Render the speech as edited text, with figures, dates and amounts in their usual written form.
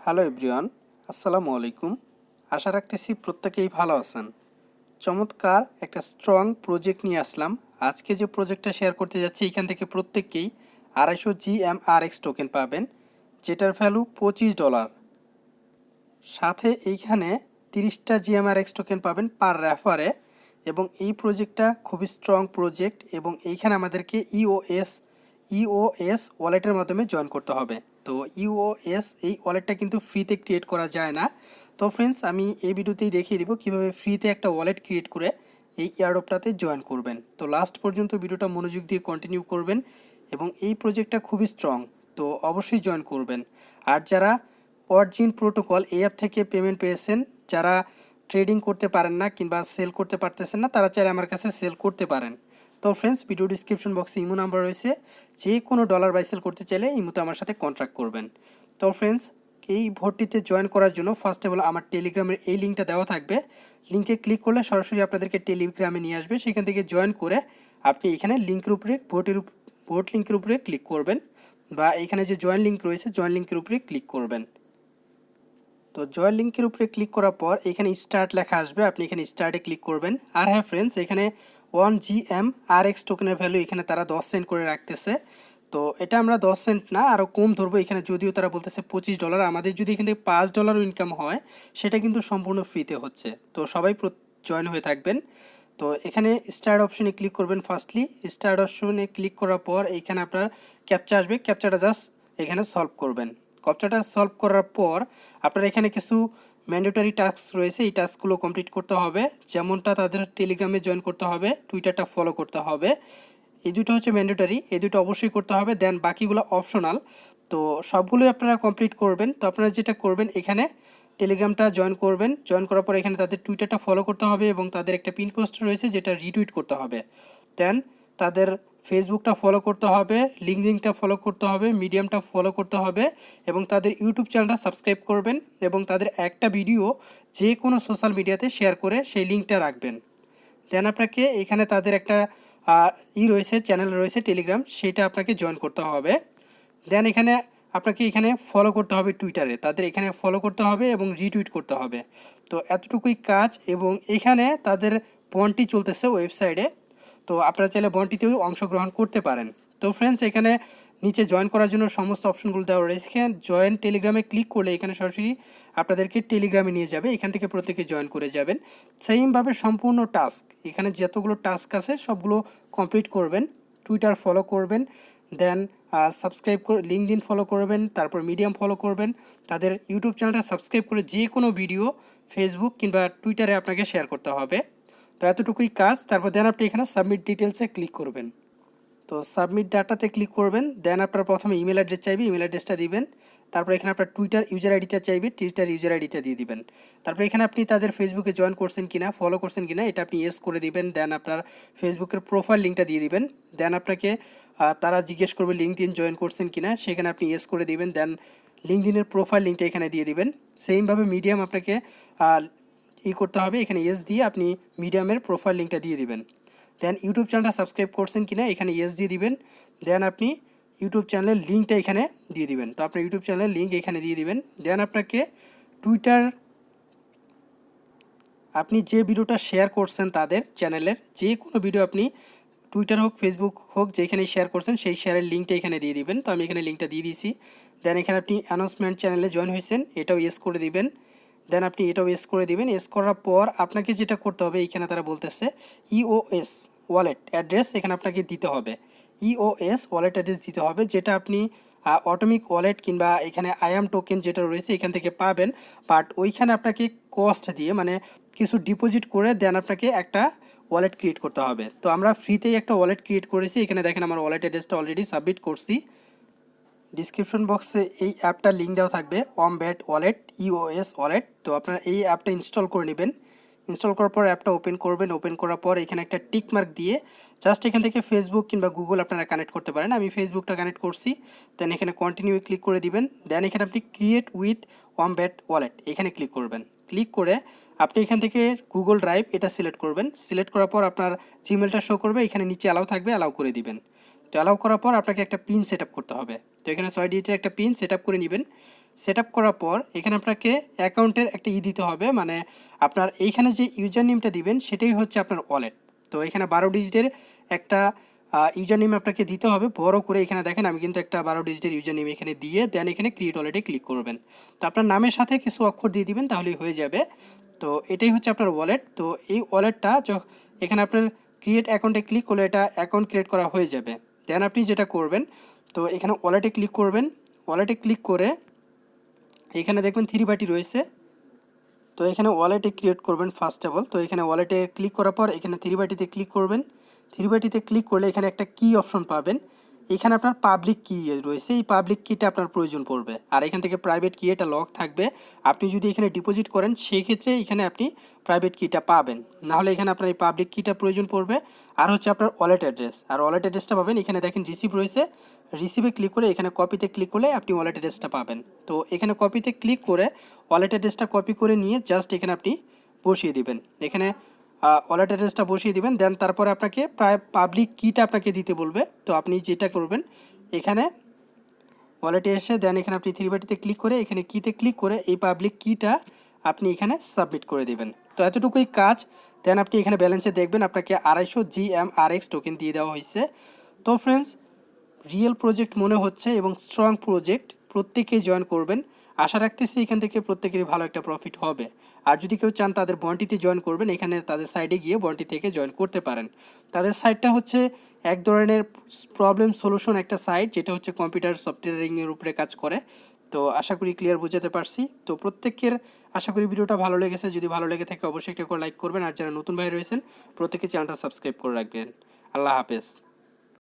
Hello everyone, আসসালামু আলাইকুম। আশা রাখতেছি প্রত্যেকেই ভালো আছেন। চমৎকার একটা স্ট্রং প্রজেক্ট নিয়ে আসলাম। আজকে যে প্রজেক্টটা শেয়ার করতে যাচ্ছি এখান থেকে প্রত্যেককেই 250 GMRX টোকেন পাবেন, যেটার ভ্যালু $25। সাথে এইখানে 30টা GMRX টোকেন পাবেন পার রেফারে। এবং এই প্রজেক্টটা খুবই স্ট্রং প্রজেক্ট এবং এইখানে আমাদেরকে ইওএস ওয়ালেটের মাধ্যমে জয়েন করতে হবে। তো ইওএস এই ওয়ালেটটা কিন্তু ফ্রিতে ক্রিয়েট করা যায় না। তো ফ্রেন্ডস, আমি এই ভিডিওতেই দেখিয়ে দিব কিভাবে ফ্রিতে একটা ওয়ালেট ক্রিয়েট করে এই এয়ারড্রপটাতে জয়েন করবেন। তো লাস্ট পর্যন্ত ভিডিওটা মনোযোগ দিয়ে কন্টিনিউ করবেন এবং এই প্রজেক্টটা খুবই স্ট্রং, তো অবশ্যই জয়েন করবেন। আর যারা অরিজিন প্রোটোকল এই অ্যাপ থেকে পেমেন্ট পেয়েছেন, যারা ট্রেডিং করতে পারেন না কিংবা সেল করতে পারতেছেন না, তারা চাইলে আমার কাছে সেল করতে পারেন। তো ফ্রেন্ডস, ভিডিও ডিসক্রিপশন বক্সে ইমো নাম্বার রয়েছে, যে কোনো ডলার বাই সেল করতে চাইলে ইমোতে আমার সাথে কন্ট্যাক্ট করবেন। তো ফ্রেন্ডস, এই ভর্তিতে জয়েন করার জন্য ফার্স্ট অফ অল আমার টেলিগ্রামের এই লিঙ্কটা দেওয়া থাকবে। লিঙ্কে ক্লিক করলে সরাসরি আপনাদেরকে টেলিগ্রামে নিয়ে আসবে। সেখান থেকে জয়েন করে আপনি এখানে লিঙ্কের উপরে ভোট লিঙ্কের উপরে ক্লিক করবেন, বা এখানে যে জয়েন লিঙ্ক রয়েছে জয়েন লিঙ্কের উপরে ক্লিক করবেন। তো জয়েন লিঙ্কের উপরে ক্লিক করার পর এখানে স্টার্ট লেখা আসবে, আপনি এখানে স্টার্টে ক্লিক করবেন। আর হ্যাঁ ফ্রেন্ডস, এখানে 1 GMRX টোকেনের ভ্যালু এখানে তারা 10 সেন্ট করে রাখতেছে। তো এটা আমরা 10 সেন্ট না, আরও কম ধরবো এখানে, যদিও তারা বলতেছে $25। আমাদের যদি এখান থেকে $5 ইনকাম হয় সেটা কিন্তু সম্পূর্ণ ফ্রিতে হচ্ছে। তো সবাই জয়েন হয়ে থাকবেন। তো এখানে স্টার্ট অপশনে ক্লিক করবেন। ফার্স্টলি স্টার্ট অপশনে ক্লিক করার পর এখানে আপনার ক্যাপচা আসবে, ক্যাপচাটা জাস্ট এখানে সলভ করবেন। ক্যাপচাটা সলভ করার পর আপনার এখানে কিছু ম্যান্ডেটরি টাস্ক রয়েছে, এই টাস্কগুলো কমপ্লিট করতে হবে। যেমনটা তাদের টেলিগ্রামে জয়েন করতে হবে, টুইটারটা ফলো করতে হবে, এই দুটো হচ্ছে ম্যান্ডেটরি, এই দুটো অবশ্যই করতে হবে। দেন বাকিগুলো অপশনাল। তো সবগুলোই আপনারা কমপ্লিট করবেন। তো আপনারা যেটা করবেন, এখানে টেলিগ্রামটা জয়েন করবেন, জয়েন করার পর এখানে তাদের টুইটারটা ফলো করতে হবে এবং তাদের একটা পিন পোস্ট রয়েছে যেটা রিটুইট করতে হবে। দেন তাদের ফেসবুকটা ফলো করতে হবে, লিঙ্কডইনটা ফলো করতে হবে, মিডিয়ামটা ফলো করতে হবে এবং তাদের ইউটিউব চ্যানেলটা সাবস্ক্রাইব করবেন এবং তাদের একটা ভিডিও যে কোনো সোশ্যাল মিডিয়াতে শেয়ার করে সেই লিঙ্কটা রাখবেন। দেন আপনাকে এখানে তাদের একটা রয়েছে, চ্যানেল রয়েছে টেলিগ্রাম, সেটা আপনাকে জয়েন করতে হবে। দেন আপনাকে এখানে ফলো করতে হবে টুইটারে, তাদের এখানে ফলো করতে হবে এবং রিটুইট করতে হবে। তো এতটুকুই কাজ। এবং এখানে তাদের বন্টি চলতেছে ওয়েবসাইটে, তো আপনারা চাইলে বন্টিতেও অংশগ্রহণ করতে পারেন। তো ফ্রেন্ডস, এখানে নিচে জয়েন করার জন্য সমস্ত অপশনগুলো দেওয়া রয়েছে। এখানে জয়েন টেলিগ্রামে ক্লিক করলে এখানে সরাসরি আপনাদেরকে টেলিগ্রামে নিয়ে যাবে, এখান থেকে প্রত্যেকে জয়েন করে যাবেন। সেইমভাবে সম্পূর্ণ টাস্ক, এখানে যতগুলো টাস্ক আছে সবগুলো কমপ্লিট করবেন। টুইটার ফলো করবেন, দেন সাবস্ক্রাইব করে লিঙ্কডইন ফলো করবেন, তারপর মিডিয়াম ফলো করবেন, তাদের ইউটিউব চ্যানেলটা সাবস্ক্রাইব করে যে কোনো ভিডিও ফেসবুক কিংবা টুইটারে আপনাকে শেয়ার করতে হবে। তো এতটুকুই কাজ। তারপর দেন আপনি এখানে সাবমিট ডিটেলসে ক্লিক করবেন। তো সাবমিট ডাটাতে ক্লিক করবেন। দেন আপনার প্রথমে ইমেল অ্যাড্রেস চাইবে, ইমেল অ্যাড্রেসটা দিবেন। তারপর এখানে আপনার টুইটার ইউজার আইডিটা চাইবে, টুইটার ইউজার আইডিটা দিয়ে দিবেন। তারপর এখানে আপনি তাদের ফেসবুকে জয়েন করছেন কিনা, ফলো করছেন কিনা এটা আপনি ইয়েস করে দিবেন। দেন আপনার ফেসবুকের প্রোফাইল লিঙ্কটা দিয়ে দিবেন। দেন আপনাকে তারা জিজ্ঞেস করবে লিঙ্কডইন জয়েন করছেন কিনা, সেখানে আপনি ইয়েস করে দিবেন। দেন লিঙ্কডইনের প্রোফাইল লিঙ্কটা এখানে দিয়ে দিবেন। সেইমভাবে মিডিয়াম আপনাকে করতে হবে, এখানে ইয়েস দিয়ে আপনি মিডিয়ামের প্রোফাইল লিঙ্কটা দিয়ে দিবেন। দেন ইউটিউব চ্যানেলটা সাবস্ক্রাইব করছেন কিনা এখানে ইয়েস দিয়ে দিবেন। দেন আপনি ইউটিউব চ্যানেলের লিঙ্কটা এখানে দিয়ে দিবেন। তো আপনার ইউটিউব চ্যানেলের লিঙ্ক এখানে দিয়ে দিবেন। দেন আপনাকে টুইটার, আপনি যে ভিডিওটা শেয়ার করছেন তাদের চ্যানেলের যে কোনো ভিডিও আপনি টুইটার হোক ফেসবুক হোক যেখানে শেয়ার করছেন সেই শেয়ারের লিঙ্কটা এখানে দিয়ে দিবেন। তো আমি এখানে লিঙ্কটা দিয়ে দিয়েছি। দেন এখানে আপনি অ্যানাউন্সমেন্ট চ্যানেলে জয়েন হয়েছেন, এটাও ইয়েস করে দিবেন। দেন আপনি এটাও ইয়েস করে দিবেন। ইয়েস করার পর আপনাকে যেটা করতে হবে, এখানে তারা বলতেছে ইওএস ওয়ালেট অ্যাড্রেস এখানে আপনাকে দিতে হবে। ইওএস ওয়ালেট অ্যাড্রেস দিতে হবে, যেটা আপনি অটোমিক ওয়ালেট কিংবা এখানে আইএম টোকেন যেটা রয়েছে এখান থেকে পাবেন। বাট ওইখানে আপনাকে কস্ট দিয়ে মানে কিছু ডিপোজিট করে দেন আপনাকে একটা ওয়ালেট ক্রিয়েট করতে হবে। তো আমরা ফ্রিতেই একটা ওয়ালেট ক্রিয়েট করেছি, এখানে দেখেন আমার ওয়ালেট অ্যাড্রেসটা অলরেডি সাবমিট করছি। ডিসক্রিপশন বক্সে এই অ্যাপটার লিঙ্ক দেওয়া থাকবে, ওয়ামব্যাট ওয়ালেট ইওএস ওয়ালেট। তো আপনারা এই অ্যাপটা ইনস্টল করে নেবেন। ইনস্টল করার পর অ্যাপটা ওপেন করবেন। ওপেন করার পর এখানে একটা টিক মার্ক দিয়ে জাস্ট এখান থেকে ফেসবুক কিংবা গুগল আপনারা কানেক্ট করতে পারেন। আমি ফেসবুকটা কানেক্ট করছি। দেন এখানে কন্টিনিউ ক্লিক করে দিবেন। দেন এখানে আপনি ক্রিয়েট উইথ ওয়ামব্যাট ওয়ালেট এখানে ক্লিক করবেন। ক্লিক করে আপনি এখান থেকে গুগল ড্রাইভ এটা সিলেক্ট করবেন। সিলেক্ট করার পর আপনার জিমেলটা শো করবে, এখানে নিচে অ্যালাউ থাকবে, অ্যালাউ করে দিবেন। তো অ্যালাউ করার পর আপনাকে একটা পিন সেট আপ করতে হবে। তো এখানে 6 ডিজিটের একটা পিন সেট আপ করে নেবেন। সেট আপ করার পর এখানে আপনাকে অ্যাকাউন্টের একটা দিতে হবে, মানে আপনার এইখানে যে ইউজার নেমটা দিবেন সেটাই হচ্ছে আপনার ওয়ালেট। তো এখানে 12 ডিজিটের একটা ইউজার নেম আপনাকে দিতে হবে বড় করে। এখানে দেখেন আমি কিন্তু একটা 12 ডিজিটের ইউজার নেম এখানে দিয়ে দেন এখানে ক্রিয়েট ওয়ালেটে ক্লিক করবেন। তো আপনার নামের সাথে কিছু অক্ষর দিয়ে দিবেন, তাহলেই হয়ে যাবে। তো এটাই হচ্ছে আপনার ওয়ালেট। তো এই ওয়ালেটটা এখানে আপনার ক্রিয়েট অ্যাকাউন্টে ক্লিক করলে এটা অ্যাকাউন্ট ক্রিয়েট করা হয়ে যাবে। দেন আপনি যেটা করবেন, তো এখানে ওয়ালেটে ক্লিক করবেন। ওয়ালেটে ক্লিক করে এখানে দেখবেন থ্রি বাটি রয়েছে, তো এখানে ওয়ালেটে ক্রিয়েট করবেন ফার্স্ট অফ অল। তো এখানে ওয়ালেটে ক্লিক করার পর এখানে থ্রি বাটিতে ক্লিক করবেন। থ্রি বাটিতে ক্লিক করলে এখানে একটা কি অপশন পাবেন, এখানে আপনার পাবলিক কি রয়েছে, এই পাবলিক কিটা আপনার প্রয়োজন পড়বে। আর এখান থেকে প্রাইভেট কি এটা লক থাকবে, আপনি যদি এখানে ডিপোজিট করেন সেই ক্ষেত্রে এখানে আপনি প্রাইভেট কিটা পাবেন, নাহলে এখানে আপনার এই পাবলিক কিটা প্রয়োজন পড়বে। আর হচ্ছে আপনার ওয়ালেট অ্যাড্রেস, আর ওয়ালেট অ্যাড্রেসটা পাবেন এখানে দেখেন রিসিভ রয়েছে, রিসিভে ক্লিক করে এখানে কপিতে ক্লিক করলে আপনি ওয়ালেট অ্যাড্রেসটা পাবেন। তো এখানে কপিতে ক্লিক করে ওয়ালেট অ্যাড্রেসটা কপি করে নিয়ে জাস্ট এখানে আপনি বসিয়ে দিবেন, এখানে ওয়ালেট অ্যাড্রেসটা বসিয়ে দিবেন। দেন তারপরে আপনাকে প্রায় পাবলিক কিটা আপনাকে দিতে বলবে। তো আপনি যেটা করবেন এখানে ওয়ালেটে এসে দেন এখানে আপনি থ্রি বাটিতে ক্লিক করে এখানে কিতে ক্লিক করে এই পাবলিক কিটা আপনি এখানে সাবমিট করে দিবেন। তো এতটুকুই কাজ। দেন আপনি এখানে ব্যালেন্সে দেখবেন আপনাকে 250 GMRX টোকেন দিয়ে দেওয়া হয়েছে। তো ফ্রেন্ডস, রিয়েল প্রজেক্ট মনে হচ্ছে এবং স্ট্রং প্রজেক্ট, প্রত্যেকেই জয়েন করবেন। আশা রাখতেছি এখান থেকে প্রত্যেকেরই ভালো একটা প্রফিট হবে। আর যদি কেউ চান তাদের বন্টিতে জয়েন করবেন, এখানে তাদের সাইডে গিয়ে বন্টি থেকে জয়েন করতে পারেন। তাদের সাইটটা হচ্ছে এক ধরনের প্রবলেম সলিউশন একটা সাইট, যেটা হচ্ছে কম্পিউটার সফটওয়্যারিংয়ের উপরে কাজ করে। তো আশা করি ক্লিয়ার বোঝাতে পারছি। তো প্রত্যেকের আশা করি ভিডিওটা ভালো লেগেছে। যদি ভালো লেগে থাকে অবশ্যই একটা করে লাইক করবেন, আর যারা নতুন ভাই রয়েছেন প্রত্যেকে চ্যানেলটা সাবস্ক্রাইব করে রাখবেন। আল্লাহ হাফেজ।